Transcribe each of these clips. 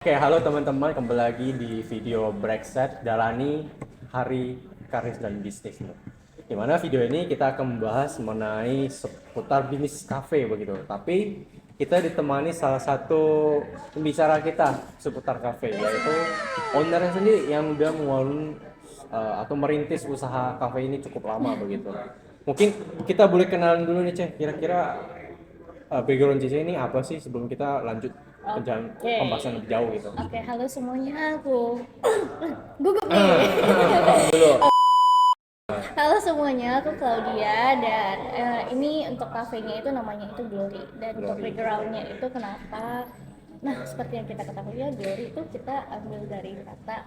Oke, halo teman-teman, kembali lagi di video Breakset Jalani Hari Karir dan Bisnis. Di mana video ini kita akan membahas mengenai seputar bisnis kafe begitu. Tapi kita ditemani salah satu pembicara kita seputar kafe, yaitu ownernya sendiri yang udah membangun atau merintis usaha kafe ini cukup lama begitu. Mungkin kita boleh kenalan dulu nih, Ceh. Kira-kira background CC ini apa sih sebelum kita lanjut pembahasan lebih jauh gitu. Oke, halo semuanya, aku gugup nih. Dulu. Halo semuanya, aku Claudia dan ini untuk kafenya itu namanya itu Glory dan untuk Glory. backgroundnya itu kenapa? Nah, seperti yang kita ketahui ya, Glory itu kita ambil dari kata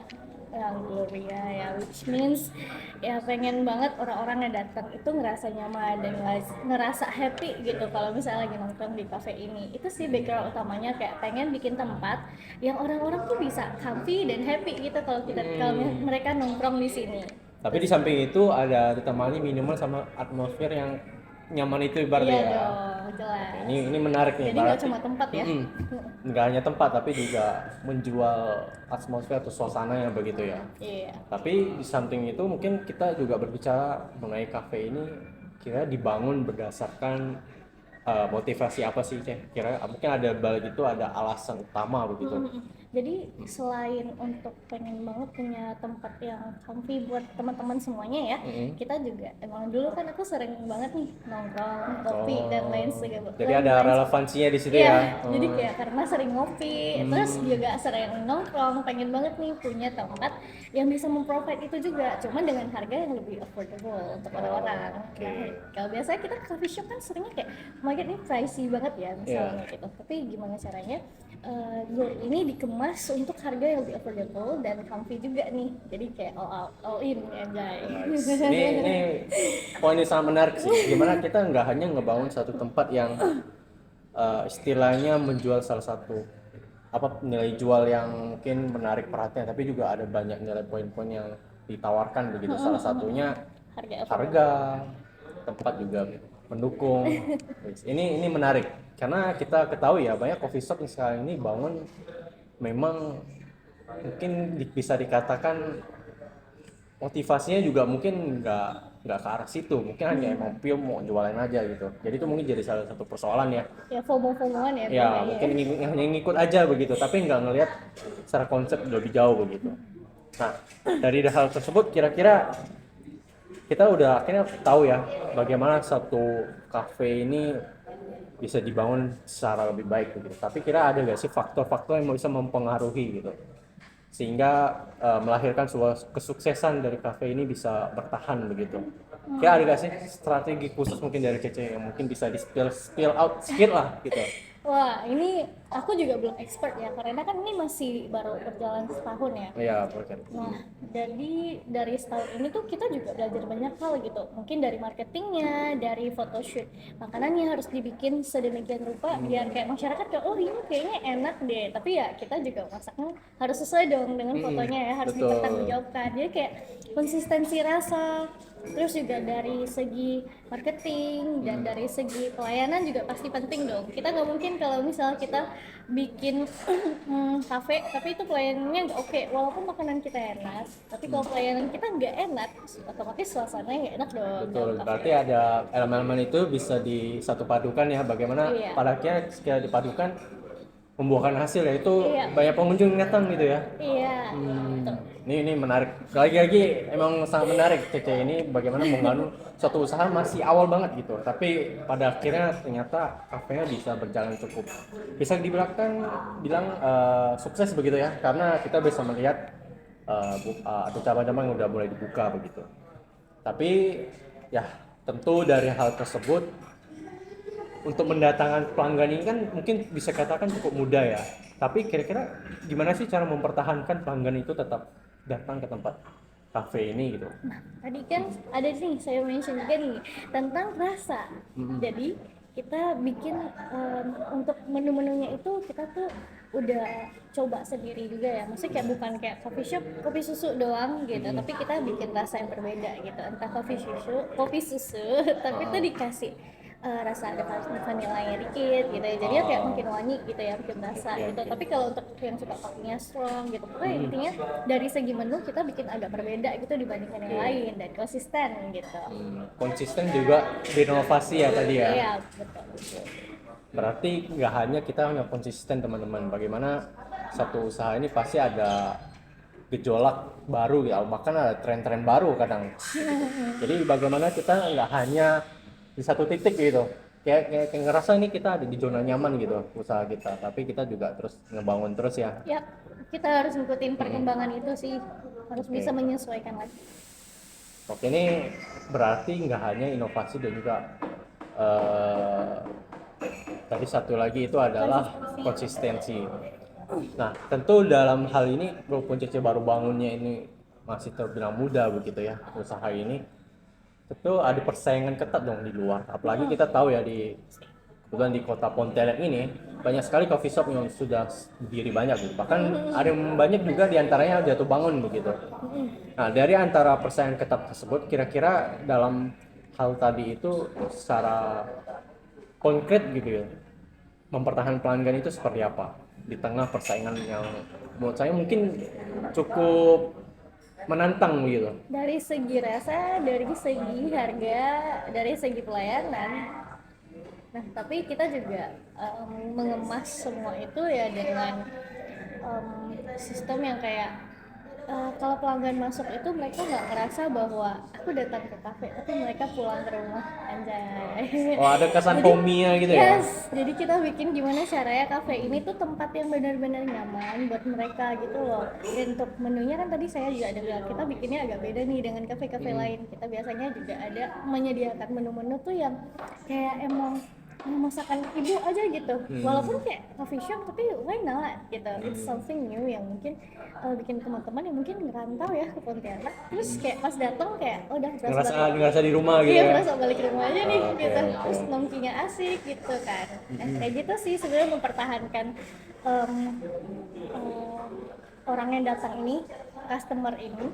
yang Gloria ya, which means ya pengen banget orang-orang yang datang itu ngerasa nyaman dan ngerasa happy gitu kalau misalnya lagi nongkrong di cafe ini. Itu sih background utamanya, kayak pengen bikin tempat yang orang-orang tuh bisa comfy dan happy gitu kalau mereka nongkrong di sini. Tapi di samping itu ada ditemani minuman sama atmosfer yang nyaman itu ibaratnya Iya ya. dong, jelas. Ini menarik nih. Jadi nggak cuma tempat ya. Nggak hanya tempat tapi juga menjual atmosfer atau suasana yang begitu ya. Iya. Tapi di samping itu mungkin kita juga berbicara mengenai kafe ini kira dibangun berdasarkan motivasi apa sih, Ceh? Kira mungkin ada balik itu ada alasan utama begitu. Jadi selain untuk pengen banget punya tempat yang comfy buat teman-teman semuanya ya, kita juga emang dulu kan aku sering banget nih nongkrong, kopi dan lain sebagainya. Jadi ada relevansinya di situ Iya, ya. jadi kayak karena sering ngopi, terus juga sering nongkrong, pengen banget nih punya tempat yang bisa memprovide itu juga, cuman dengan harga yang lebih affordable untuk orang-orang. Nah, kalau biasanya kita ke coffee shop kan seringnya kayak, oh my god ini pricey banget ya misalnya gitu. Tapi gimana caranya ini dikemas untuk harga yang lebih affordable dan comfy juga nih, jadi kayak all in ya guys. Ini poin yang sangat menarik sih. Gimana kita nggak hanya ngebangun satu tempat yang istilahnya menjual salah satu apa nilai jual yang mungkin menarik perhatian, tapi juga ada banyak nilai poin-poin yang ditawarkan begitu. Salah satunya harga, tempat juga mendukung. Ini menarik karena kita ketahui ya banyak coffee shop yang sekarang ini bangun memang mungkin bisa dikatakan motivasinya juga mungkin nggak ke arah situ, mungkin hanya emang pure mau jualan aja gitu. Jadi itu mungkin jadi salah satu persoalan ya. Ya FOMO-FOMOan ya. Ya mungkin hanya ngikut aja begitu, tapi nggak ngelihat secara konsep lebih jauh begitu. Nah dari hal tersebut kira-kira kita udah akhirnya tahu ya bagaimana satu kafe ini bisa dibangun secara lebih baik begitu. Tapi kira ada nggak sih faktor-faktor yang bisa mempengaruhi gitu sehingga melahirkan sebuah kesuksesan dari kafe ini bisa bertahan begitu. Kira ada nggak sih strategi khusus mungkin dari Cece yang mungkin bisa di spill out sedikit lah gitu. Wah, ini aku juga belum expert ya, karena kan ini masih baru berjalan setahun ya. Iya, betul. Nah, jadi dari setahun ini tuh kita juga belajar banyak hal gitu. Mungkin dari marketingnya, dari photoshoot makanannya harus dibikin sedemikian rupa biar kayak masyarakat kayak oh ini kayaknya enak deh. Tapi ya kita juga masaknya harus sesuai dong dengan fotonya ya, harus Betul. dipertanggungjawabkan. Jadi kayak konsistensi rasa, terus juga dari segi marketing dan dari segi pelayanan juga pasti penting dong. Kita nggak mungkin kalau misalnya kita bikin kafe tapi itu pelayanannya nggak oke, walaupun makanan kita enak tapi kalau pelayanan kita nggak enak otomatis suasananya nggak enak dong. Betul, berarti ada elemen-elemen itu bisa disatu padukan ya, bagaimana pada akhirnya sekali dipadukan membuahkan hasil yaitu banyak pengunjung yang datang gitu ya. Iya. Ini menarik. Lagi-lagi emang sangat menarik Cece ini bagaimana membangun suatu usaha masih awal banget gitu. Tapi pada akhirnya ternyata kafenya bisa berjalan cukup. Bisa bilang sukses begitu ya karena kita bisa melihat atau cabang-cabang yang udah mulai dibuka begitu. Tapi ya tentu dari hal tersebut untuk mendatangkan pelanggan ini kan mungkin bisa katakan cukup mudah ya. Tapi kira-kira gimana sih cara mempertahankan pelanggan itu tetap datang ke tempat kafe ini gitu? Nah, tadi kan ada nih saya mention juga nih tentang rasa. Jadi kita bikin untuk menu-menunya itu kita tuh udah coba sendiri juga ya. Maksudnya kayak bukan kayak coffee shop kopi susu doang gitu, tapi kita bikin rasa yang berbeda gitu. Entah kopi susu, tapi itu dikasih rasa ada vanilanya dikit gitu ya, jadi kayak makin wangi gitu ya, makin rasa gitu. Tapi kalau untuk yang suka kopinya strong gitu, pokoknya intinya dari segi menu kita bikin agak berbeda gitu dibandingkan yang lain, dan konsisten gitu. Konsisten juga berinovasi ya tadi ya. Iya betul. Berarti nggak hanya kita hanya konsisten teman-teman, bagaimana satu usaha ini pasti ada gejolak baru ya, bahkan ada tren-tren baru kadang. Jadi bagaimana kita nggak hanya di satu titik gitu, kayak ngerasa ini kita ada di zona nyaman gitu usaha kita, tapi kita juga terus ngebangun terus ya. Ya, kita harus ngikutin perkembangan itu sih, harus bisa menyesuaikan lagi. Oke, ini berarti nggak hanya inovasi dan juga eh, tadi satu lagi itu adalah konsistensi. Nah, tentu dalam hal ini walaupun Cece baru bangunnya ini masih terbilang muda begitu ya usaha ini, tentu ada persaingan ketat dong di luar. Apalagi kita tahu ya kebetulan di kota Pontianak ini banyak sekali coffee shop yang sudah berdiri banyak gitu. Bahkan ada yang banyak juga diantaranya jatuh bangun begitu. Nah, dari antara persaingan ketat tersebut, kira-kira dalam hal tadi itu secara konkret gitu ya, mempertahankan pelanggan itu seperti apa di tengah persaingan yang menurut saya mungkin cukup menantang gitu. Dari segi rasa, dari segi harga, dari segi pelayanan. Nah, tapi kita juga mengemas semua itu ya dengan sistem yang kayak kalau pelanggan masuk itu mereka nggak ngerasa bahwa aku datang ke kafe, tapi mereka pulang ke rumah, anjay. Oh, ada kesan homey-nya gitu ya. Yes, jadi kita bikin gimana caranya kafe ini tuh tempat yang benar-benar nyaman buat mereka gitu loh. Dan untuk menunya kan tadi saya juga ada bilang kita bikinnya agak beda nih dengan kafe-kafe lain. Kita biasanya juga ada menyediakan menu-menu tuh yang kayak emang masakan ibu aja gitu, walaupun kayak coffee shop tapi why not gitu. It's something new yang mungkin bikin teman-teman yang mungkin ngerantau ya ke Pontianak, terus kayak pas datang kayak udah Ngerasa di rumah gitu iya, ya. berasa balik ke rumah aja nih Oke, gitu. oke. Terus nongkinya asik gitu kan. Kayak gitu sih sebenarnya mempertahankan em, orang yang datang ini, customer ini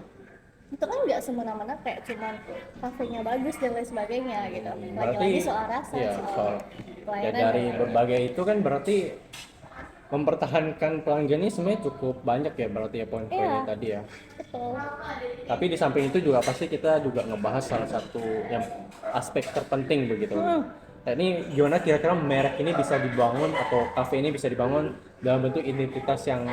itu kan nggak semena-mena kayak cuman kafenya bagus dan lain sebagainya gitu. Lagi-lagi soal rasa, iya, soal ya pelayanan. dari berbagai itu kan berarti mempertahankan pelanggan ini sebenarnya cukup banyak ya, berarti ya poin-poinnya Iya. tadi ya. Betul. Tapi di samping itu juga pasti kita juga ngebahas salah satu yang aspek terpenting begitu. Nah, ini gimana kira-kira merek ini bisa dibangun atau kafe ini bisa dibangun dalam bentuk identitas yang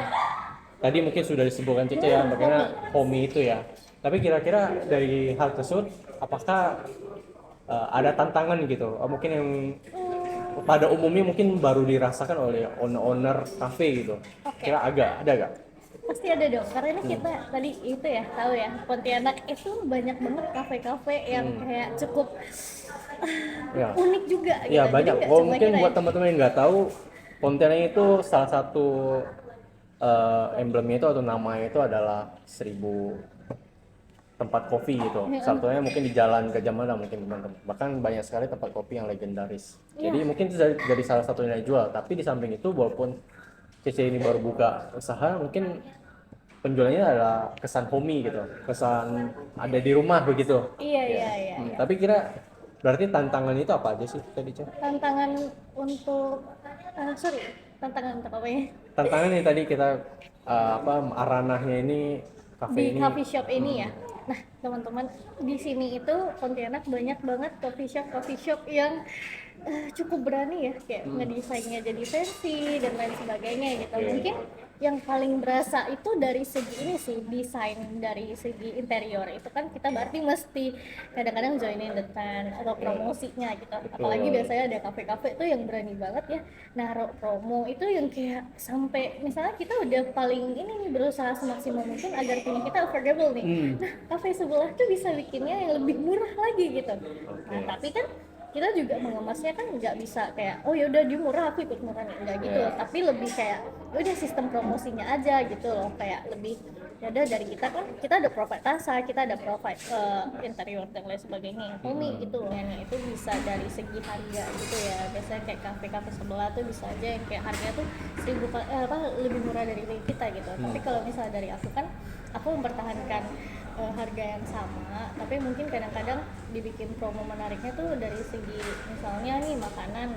tadi mungkin sudah disebutkan Cece ya, bagaimana homey itu ya. Tapi kira-kira dari hal tersebut apakah ada tantangan gitu? Mungkin yang pada umumnya mungkin baru dirasakan oleh owner kafe gitu. Kira ada gak? Pasti ada dong, karena ini kita tadi itu ya tahu ya, Pontianak itu banyak banget kafe-kafe yang kayak cukup Ya. unik juga gitu. Ya Jadi banyak. nggak Oh, cuma mungkin kita buat ya. teman-teman yang nggak tahu, Pontianak itu salah satu emblemnya itu atau namanya itu adalah 1000 tempat kopi gitu. Satunya mungkin di Jalan Gajah Mada mungkin teman-teman. Bahkan banyak sekali tempat kopi yang legendaris. Jadi mungkin itu dari salah satu nilai jual. Tapi di samping itu walaupun CC ini baru buka usaha, mungkin penjualannya adalah kesan homey gitu, kesan ada di rumah begitu. Iya. Tapi kira berarti tantangan itu apa aja sih tadi Cah? Tantangan untuk tantangan untuk apa ya? Tantangan yang tadi kita ranahnya ini kafe Di ini. coffee shop ini ya. Nah, teman-teman, di sini itu Pontianak banyak banget coffee shop yang cukup berani ya, kayak ngedesainnya jadi fancy dan lain sebagainya gitu. Mungkin yang paling berasa itu dari segi ini sih, desain dari segi interior itu kan kita berarti mesti kadang-kadang joinin the trend atau promosinya gitu. Apalagi biasanya ada kafe-kafe itu yang berani banget ya naruh promo itu yang kayak sampai misalnya kita udah paling ini nih berusaha semaksimal mungkin agar punya kita affordable nih. Nah, kafe sebelah tuh bisa bikinnya yang lebih murah lagi gitu. Nah, tapi kan kita juga mengemasnya kan nggak bisa kayak oh yaudah dia murah aku ikut murah, nggak gitu. Tapi lebih kayak udah sistem promosinya aja gitu loh, kayak lebih ya udah dari kita kan kita ada provide rasa, kita ada provide interior dan lain sebagainya yang homey gitu loh. Yang itu bisa dari segi harga gitu ya, biasanya kayak kafe-kafe sebelah tuh bisa aja yang kayak harganya tuh 1000 lebih murah dari kita gitu. Tapi kalau misalnya dari aku kan aku mempertahankan harga yang sama, tapi mungkin kadang-kadang dibikin promo menariknya tuh dari segi misalnya nih makanan,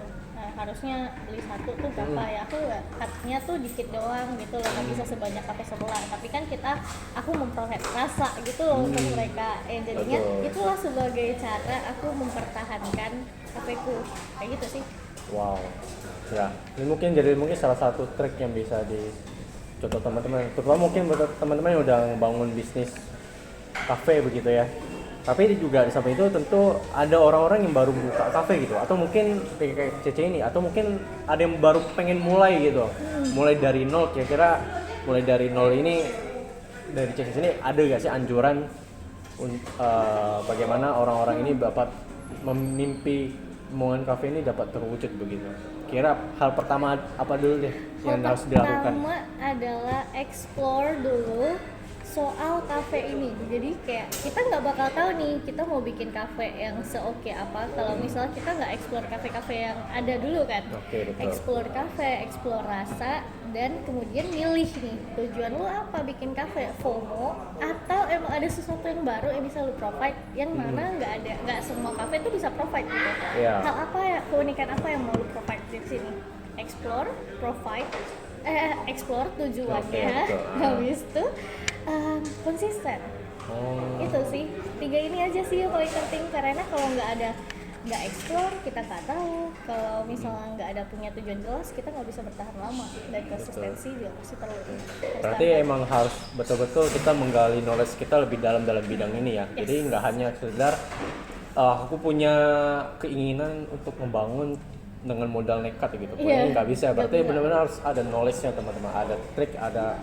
harusnya beli satu tuh berapa ya, aku cutnya tuh dikit doang gitu loh, nggak bisa sebanyak kafe sebelah, tapi kan aku memprovide rasa gitu loh untuk mereka, jadinya Betul. itulah sebagai cara aku mempertahankan kafeku kayak gitu sih. Wow, ya ini mungkin salah satu trik yang bisa dicontoh teman-teman, terutama mungkin buat teman-teman yang udah membangun bisnis kafe begitu ya. Tapi juga di samping itu tentu ada orang-orang yang baru buka kafe gitu, atau mungkin kayak Cece ini, atau mungkin ada yang baru pengen mulai gitu, mulai dari nol. Kira-kira mulai dari nol ini, dari Cece ini ada gak sih anjuran bagaimana orang-orang ini dapat memimpi omongan kafe ini dapat terwujud begitu? Kira hal pertama apa dulu deh yang harus dilakukan? Pertama adalah explore dulu soal kafe ini. Jadi kayak kita nggak bakal tahu nih kita mau bikin kafe yang seoke apa kalau misalnya kita nggak explore kafe-kafe yang ada dulu kan. Oke, betul. Explore kafe, explore rasa, dan kemudian milih nih tujuan lu apa bikin kafe, FOMO atau emang ada sesuatu yang baru yang bisa lu provide, yang mana nggak semua kafe tuh bisa provide gitu. Iya. Hal apa ya, keunikan apa yang mau lu provide di sini? Explore, explore tujuannya. Oke, betul. Habis itu konsisten. Itu sih 3 ini aja sih yang paling penting, karena kalau nggak explore kita nggak tahu, kalau misalnya nggak ada punya tujuan jelas kita nggak bisa bertahan lama, dan konsistensi juga pasti perlu. Berarti emang harus betul-betul kita menggali knowledge kita lebih dalam bidang ini ya. Yes. Jadi nggak hanya sekedar aku punya keinginan untuk membangun dengan modal nekat gitu. Iya. Nggak bisa. Berarti Nggak. benar-benar harus ada knowledge-nya teman-teman. Ada trik, ada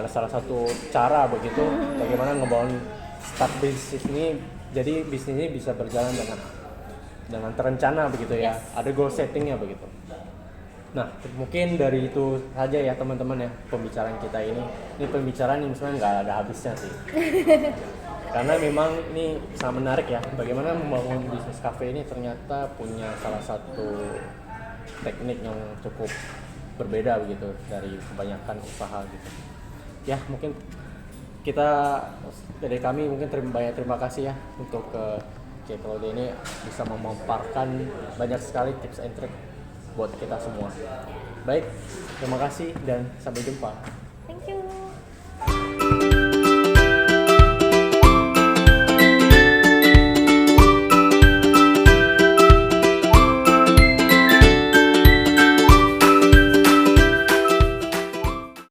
salah satu cara begitu bagaimana ngebangun start bisnis ini. Jadi bisnis ini bisa berjalan dengan terencana begitu ya. Yes. Ada goal settingnya begitu. Nah, mungkin dari itu saja ya teman-teman ya pembicaraan kita ini. Ini pembicaraan yang sebenarnya nggak ada habisnya sih. Karena memang ini sangat menarik ya. Bagaimana membangun bisnis kafe ini ternyata punya salah satu teknik yang cukup berbeda begitu dari kebanyakan usaha gitu. Ya, mungkin kita dari kami mungkin terima kasih ya untuk Claudia ini bisa memaparkan banyak sekali tips and trick buat kita semua. Baik, terima kasih dan sampai jumpa.